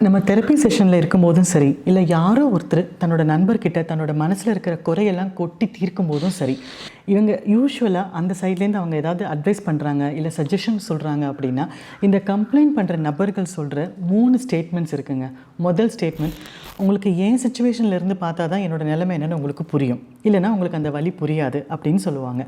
நம்ம தெரப்பி செஷனில் இருக்கும்போதும் சரி, இல்லை யாரோ ஒருத்தர் தன்னோட நண்பர்கிட்ட தன்னோட மனசில் இருக்கிற குறையெல்லாம் கொட்டி தீர்க்கும் போதும் சரி, இவங்க யூஸ்வலாக அந்த சைட்லேருந்து அவங்க ஏதாவது அட்வைஸ் பண்ணுறாங்க இல்லை சஜஷன் சொல்கிறாங்க அப்படின்னா, இந்த கம்ப்ளைண்ட் பண்ணுற நபர்கள் சொல்கிற 3 ஸ்டேட்மெண்ட்ஸ் இருக்குங்க. முதல் ஸ்டேட்மெண்ட், உங்களுக்கு ஏன் சுச்சுவேஷன்லேருந்து பார்த்தா தான் என்னோடய நிலைமை என்னென்னு உங்களுக்கு புரியும், இல்லைனா உங்களுக்கு அந்த வழி புரியாது அப்படின்னு சொல்லுவாங்க.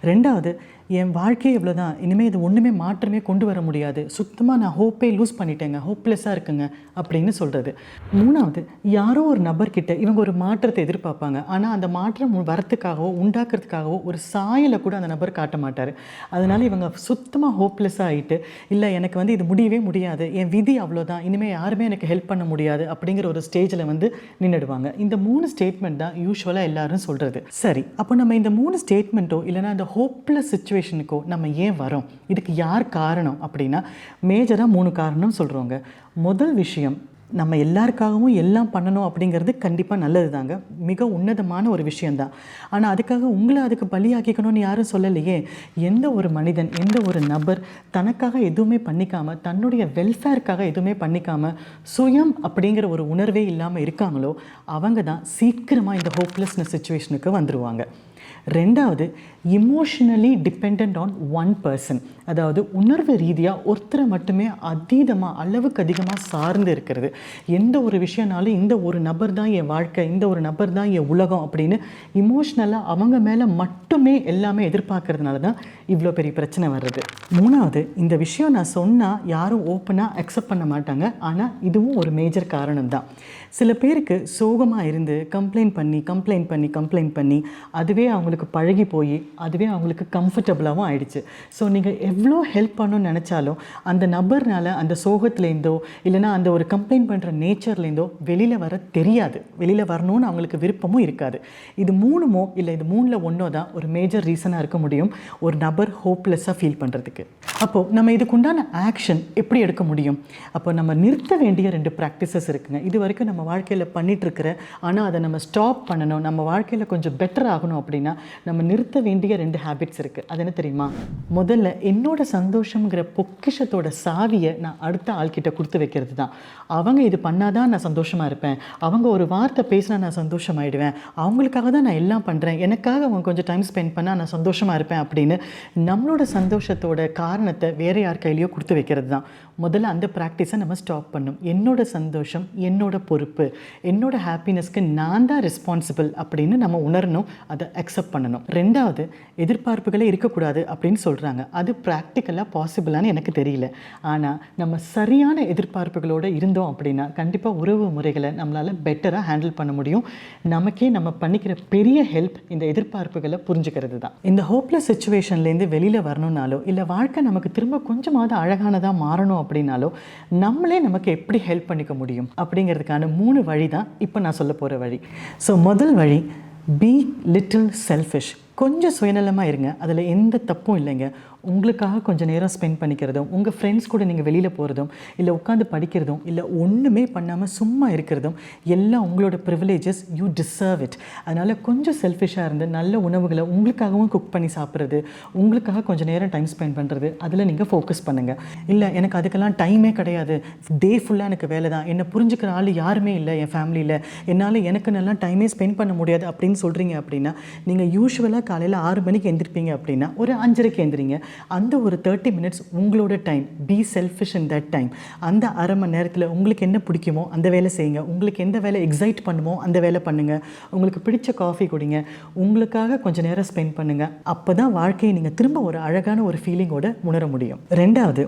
ரெண்டாவது, என் வாழ்க்கையே இவ்வளோ தான், இனிமேல் இது ஒன்றுமே மாற்றமே கொண்டு வர முடியாது, சுத்தமாக நான் ஹோப்பே லூஸ் பண்ணிட்டேங்க, ஹோப்லெஸ்ஸாக இருக்குங்க அப்படின்னு சொல்கிறது. மூணாவது, யாரோ ஒரு நபர்கிட்ட இவங்க ஒரு மாற்றத்தை எதிர்பார்ப்பாங்க. ஆனால் அந்த மாற்றம் வரத்துக்காகவோ உண்டாக்குறதுக்காகவோ ஒரு சாயலை கூட அந்த நபர் காட்ட மாட்டார். அதனால் இவங்க சுத்தமாக ஹோப்லெஸ்ஸாக ஆகிட்டு, இல்லை எனக்கு இது முடியவே முடியாது, என் விதி அவ்வளோதான், இனிமேல் யாருமே எனக்கு ஹெல்ப் பண்ண முடியாது அப்படிங்கிற ஒரு ஸ்டேஜில் நின்றுடுவாங்க. இந்த 3 ஸ்டேட்மெண்ட் தான் யூஸ்வலாக எல்லாரும் சொல்கிறது. சரி, அப்போ நம்ம இந்த 3 ஸ்டேட்மெண்ட்டோ இல்லைனா அந்த ஹோப்லெஸ் சுச்சுவேஷனுக்கோ நம்ம ஏன் வரோம், இதுக்கு யார் காரணம் அப்படின்னா, மேஜராக 3 காரணம் சொல்கிறோங்க. முதல் விஷயம், நம்ம எல்லாருக்காகவும் எல்லாம் பண்ணணும் அப்படிங்கிறது கண்டிப்பாக நல்லது தாங்க, மிக உன்னதமான ஒரு விஷயந்தான். ஆனால் அதுக்காக உங்களை அதுக்கு பலியாக்கிக்கணும்னு யாரும் சொல்லலையே. எந்த ஒரு மனிதன், எந்த ஒரு நபர் தனக்காக எதுவுமே பண்ணிக்காமல், தன்னுடைய வெல்ஃபேருக்காக எதுவுமே பண்ணிக்காமல், சுயம் அப்படிங்கிற ஒரு உணர்வே இல்லாமல் இருக்காங்களோ அவங்க தான் சீக்கிரமாக இந்த ஹோப்லெஸ்னஸ் சுச்சுவேஷனுக்கு வந்துடுவாங்க. ரெண்டாவது, emotionally depend on one person, அதாவது உணர்வு ரீதியாக ஒருத்தரை மட்டுமே அதீதமாக அளவுக்கு அதிகமாக சார்ந்து இருக்கிறது. எந்த ஒரு விஷயம்னாலும் இந்த ஒரு நபர் தான் என் வாழ்க்கை, இந்த ஒரு நபர் தான் என் உலகம் அப்படின்னு இமோஷ்னலாக அவங்க மேலே மட்டுமே எல்லாமே எதிர்பார்க்கறதுனால தான் இவ்வளோ பெரிய பிரச்சனை வர்றது. மூணாவது, இந்த விஷயம் நான் சொன்னால் யாரும் ஓப்பனாக அக்செப்ட் பண்ண மாட்டாங்க. ஆனால் இதுவும் ஒரு மேஜர் காரணம் தான். சில பேருக்கு சோகமாக இருந்து கம்ப்ளைண்ட் பண்ணி அதுவே அவங்களுக்கு பழகி போய் அதுவே அவங்களுக்கு கம்ஃபர்டபுளாகவும் ஆயிடுச்சு. ஸோ நீங்கள் எவ்வளோ ஹெல்ப் பண்ணணும்னு நினச்சாலும் அந்த நபர்னால் அந்த சோகத்துலேருந்தோ இல்லைனா அந்த ஒரு கம்ப்ளைண்ட் பண்ணுற நேச்சர்லேருந்தோ வெளியில் வர தெரியாது, வெளியில் வரணும்னு அவங்களுக்கு விருப்பமும் இருக்காது. இது 3மோ இல்லை இது 3ல் 1 தான் ஒரு மேஜர் ரீசனாக இருக்க முடியும் ஒரு நபர் ஹோப்லெஸ்ஸாக ஃபீல் பண்ணுறதுக்கு. அப்போது நம்ம இதுக்குண்டான ஆக்ஷன் எப்படி எடுக்க முடியும்? அப்போ நம்ம நிறுத்த வேண்டிய 2 ப்ராக்டிசஸ் இருக்குங்க. இது வரைக்கும் நம்ம வாழ்க்கையில் பண்ணிகிட்ருக்கிற, ஆனால் அதை நம்ம ஸ்டாப் பண்ணணும், நம்ம வாழ்க்கையில் கொஞ்சம் பெட்டர் ஆகணும் அப்படின்னா நம்ம நிறுத்த வேண்டிய 2 ஹேபிட்ஸ் இருக்குது. அது என்ன தெரியுமா? முதல்ல, என்னோட சந்தோஷங்கிற பொக்கிஷத்தோட சாவியை நான் அடுத்த ஆள்கிட்ட கொடுத்து வைக்கிறது தான். அவங்க இது பண்ணாதான் நான் சந்தோஷமாக இருப்பேன், அவங்க ஒரு வார்த்தை பேசினா நான் சந்தோஷமாயிடுவேன், அவங்களுக்காக தான் நான் எல்லாம் பண்ணுறேன், எனக்காக அவங்க கொஞ்சம் டைம் ஸ்பெண்ட் பண்ணால் நான் சந்தோஷமாக இருப்பேன் அப்படின்னு நம்மளோட சந்தோஷத்தோட காரணத்தை வேறு யார் கையிலையோ கொடுத்து வைக்கிறது தான். முதல்ல அந்த ப்ராக்டிஸை நம்ம ஸ்டாப் பண்ணும். என்னோட சந்தோஷம் என்னோட பொறுப்பு, என்னோட ஹாப்பினஸ்க்கு நான் தான் ரெஸ்பான்சிபிள் அப்படின்னு நம்ம உணரணும், அதை அக்செப்ட் பண்ணணும். ரெண்டாவது, எதிர்பார்ப்புகளே இருக்கக்கூடாது அப்படின்னு சொல்கிறாங்க. அது ப்ராக்டிக்கலாக பாசிபிளான்னு எனக்கு தெரியல. ஆனால் நம்ம சரியான எதிர்பார்ப்புகளோடு இருந்தோம் அப்படின்னா கண்டிப்பாக உறவு முறைகளை நம்மளால் பெட்டராக ஹேண்டில் பண்ண முடியும். நமக்கே நம்ம பண்ணிக்கிற பெரிய ஹெல்ப் இந்த எதிர்பார்ப்புகளை புரிஞ்சுக்கிறது தான். இந்த ஹோப்லெஸ் சுச்சுவேஷன்லேருந்து வெளியில் வரணும்னாலோ இல்லை வாழ்க்கை நமக்கு திரும்ப கொஞ்சமாவது அழகானதாக மாறணும் அப்படின்னாலோ நம்மளே நமக்கு எப்படி ஹெல்ப் பண்ணிக்க முடியும் அப்படிங்கிறதுக்கான 3 வழி தான் இப்போ நான் சொல்ல போகிற வழி. ஸோ முதல் வழி, பி லிட்டில் செல்ஃபிஷ். கொஞ்சம் சுயநலமாக இருங்க, அதில் எந்த தப்பும் இல்லைங்க. உங்களுக்காக கொஞ்சம் நேரம் ஸ்பெண்ட் பண்ணிக்கிறதும், உங்கள் ஃப்ரெண்ட்ஸ் கூட நீங்கள் வெளியில் போகிறதும் இல்லை உட்காந்து படிக்கிறதும் இல்லை ஒன்றுமே பண்ணாமல் சும்மா இருக்கிறதும் எல்லாம் உங்களோட ப்ரிவிலேஜஸ், யூ டிசர்வ் இட். அதனால் கொஞ்சம் செல்ஃபிஷாக இருந்து நல்ல உணவுகளை உங்களுக்காகவும் குக் பண்ணி சாப்பிட்றது, உங்களுக்காக கொஞ்சம் நேரம் டைம் ஸ்பெண்ட் பண்ணுறது, அதில் நீங்கள் ஃபோக்கஸ் பண்ணுங்கள். இல்லை எனக்கு அதுக்கெல்லாம் டைமே கிடையாது, டே ஃபுல்லாக எனக்கு வேலை தான், என்னை புரிஞ்சுக்கிற ஆள் யாருமே இல்லை என் ஃபேமிலியில், என்னால் எனக்கு நல்லா டைமே ஸ்பெண்ட் பண்ண முடியாது அப்படின்னு சொல்கிறீங்க அப்படின்னா, நீங்கள் யூஸ்வலாக காலையில் 6 மணிக்கு எழுந்திருப்பீங்க அப்படின்னா ஒரு 5:30க்கு எழுந்திரிங்க. அந்த ஒரு 30 மினிட்ஸ் உங்களோட time, be selfish in that time. அந்த அரை மணி நேரத்தில் உங்களுக்கு என்ன பிடிக்குமோ அந்த வேலை செய்யுங்க, உங்களுக்கு எந்த வேலை எக்ஸைட் பண்ணுமோ அந்த வேலை பண்ணுங்கள், உங்களுக்கு பிடிச்ச காஃபி குடிங்க, உங்களுக்காக கொஞ்சம் நேரம் ஸ்பெண்ட் பண்ணுங்கள். அப்போ தான் வாழ்க்கையை நீங்கள் திரும்ப ஒரு அழகான ஒரு ஃபீலிங்கோடு உணர முடியும். ரெண்டாவது,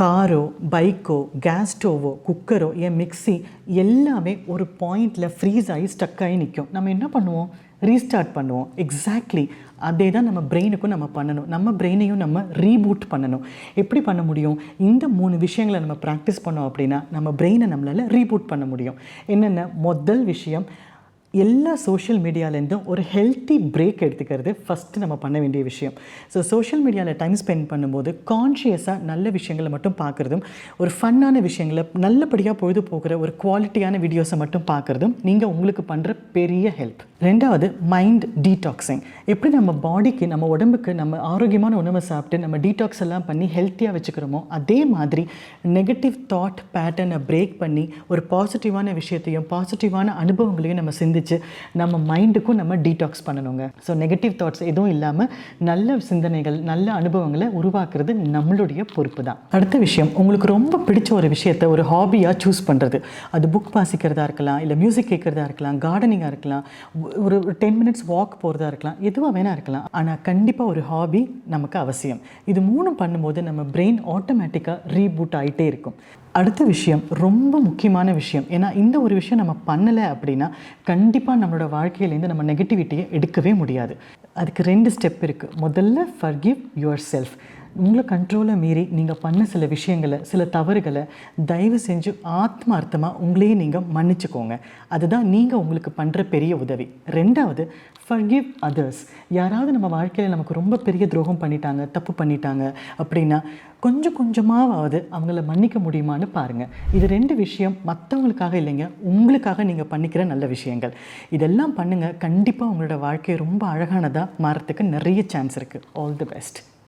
காரோ பைக்கோ கேஸ் ஸ்டோவோ குக்கரோ என் மிக்ஸி எல்லாமே ஒரு பாயிண்டில் ஃப்ரீஸ் ஆகி ஸ்டக் ஆகி நிற்கும். நம்ம என்ன பண்ணுவோம்? ரீஸ்டார்ட் பண்ணுவோம். எக்ஸாக்ட்லி அதே தான் நம்ம பிரெயினுக்கும் நம்ம பண்ணணும். நம்ம பிரெயினையும் நம்ம ரீபூட் பண்ணணும். எப்படி பண்ண முடியும்? இந்த 3 விஷயங்களை நம்ம ப்ராக்டிஸ் பண்ணோம் அப்படின்னா நம்ம பிரெயினை நம்மளால் ரீபூட் பண்ண முடியும். என்னென்ன? முதல் விஷயம், எல்லா சோஷியல் மீடியாலேருந்தும் ஒரு ஹெல்த்தி பிரேக் எடுத்துக்கிறது ஃபஸ்ட்டு நம்ம பண்ண வேண்டிய விஷயம். ஸோ சோஷியல் மீடியாவில் டைம் ஸ்பெண்ட் பண்ணும்போது கான்ஷியஸாக நல்ல விஷயங்களை மட்டும் பார்க்குறதும், ஒரு ஃபன்னான விஷயங்களை நல்லபடியாக பொழுது போகிற ஒரு குவாலிட்டியான வீடியோஸை மட்டும் பார்க்குறதும் நீங்கள் உங்களுக்கு பண்ணுற பெரிய ஹெல்ப். ரெண்டாவது, மைண்ட் டீடாக்ஸிங். எப்படி நம்ம பாடிக்கு, நம்ம உடம்புக்கு நம்ம ஆரோக்கியமான உணவை சாப்பிட்டு நம்ம டீடாக்ஸ் எல்லாம் பண்ணி ஹெல்த்தியாக வச்சுக்கிறோமோ, அதே மாதிரி நெகட்டிவ் தாட் பேட்டர்னை பிரேக் பண்ணி ஒரு பாசிட்டிவான விஷயத்தையும் பாசிட்டிவான அனுபவங்களையும் நம்ம சிந்திச்சு நம்ம மைண்டுக்கும் நம்ம டீடாக்ஸ் பண்ணணுங்க. ஸோ நெகட்டிவ் தாட்ஸ் எதுவும் இல்லாமல் நல்ல சிந்தனைகள், நல்ல அனுபவங்களை உருவாக்குறது நம்மளுடைய பொறுப்பு தான். அடுத்த விஷயம், உங்களுக்கு ரொம்ப பிடிச்ச ஒரு விஷயத்தை ஒரு ஹாபியாக சூஸ் பண்ணுறது. அது புக் வாசிக்கிறதா இருக்கலாம், இல்லை மியூசிக் கேட்குறதா இருக்கலாம், கார்டனிங்காக இருக்கலாம், ஒரு 10 மினிட்ஸ் வாக் போகிறதா இருக்கலாம், எதுவாக வேணா இருக்கலாம். ஆனால் கண்டிப்பாக ஒரு ஹாபி நமக்கு அவசியம். இது மூணும் பண்ணும்போது நம்ம பிரெயின் ஆட்டோமேட்டிக்காக ரீபூட் ஆகிட்டே இருக்கும். அடுத்த விஷயம் ரொம்ப முக்கியமான விஷயம். ஏன்னா இந்த ஒரு விஷயம் நம்ம பண்ணலை அப்படின்னா கண்டிப்பாக நம்மளோட வாழ்க்கையிலேருந்து நம்ம நெகட்டிவிட்டியை எடுக்கவே முடியாது. அதுக்கு 2 ஸ்டெப் இருக்குது. முதல்ல ஃபர்கிவ் யுவர் செல்ஃப். உங்களை கண்ட்ரோலை மீறி நீங்கள் பண்ண சில விஷயங்களை, சில தவறுகளை தயவு செஞ்சு ஆத்மார்த்தமாக உங்களையே நீங்கள் மன்னிச்சுக்கோங்க. அதுதான் நீங்கள் உங்களுக்கு பண்ணுற பெரிய உதவி. ரெண்டாவது, ஃபர்கிவ் அதர்ஸ். யாராவது நம்ம வாழ்க்கையில் நமக்கு ரொம்ப பெரிய துரோகம் பண்ணிட்டாங்க, தப்பு பண்ணிட்டாங்க அப்படின்னா கொஞ்சம் கொஞ்சமாவது அவங்கள மன்னிக்க முடியுமான்னு பாருங்கள். இது 2 விஷயம் மற்றவங்களுக்காக இல்லைங்க, உங்களுக்காக நீங்கள் பண்ணிக்கிற நல்ல விஷயங்கள். இதெல்லாம் பண்ணுங்கள். கண்டிப்பாக உங்களோட வாழ்க்கையை ரொம்ப அழகானதாக மாறத்துக்கு நிறைய சான்ஸ் இருக்குது. All the best.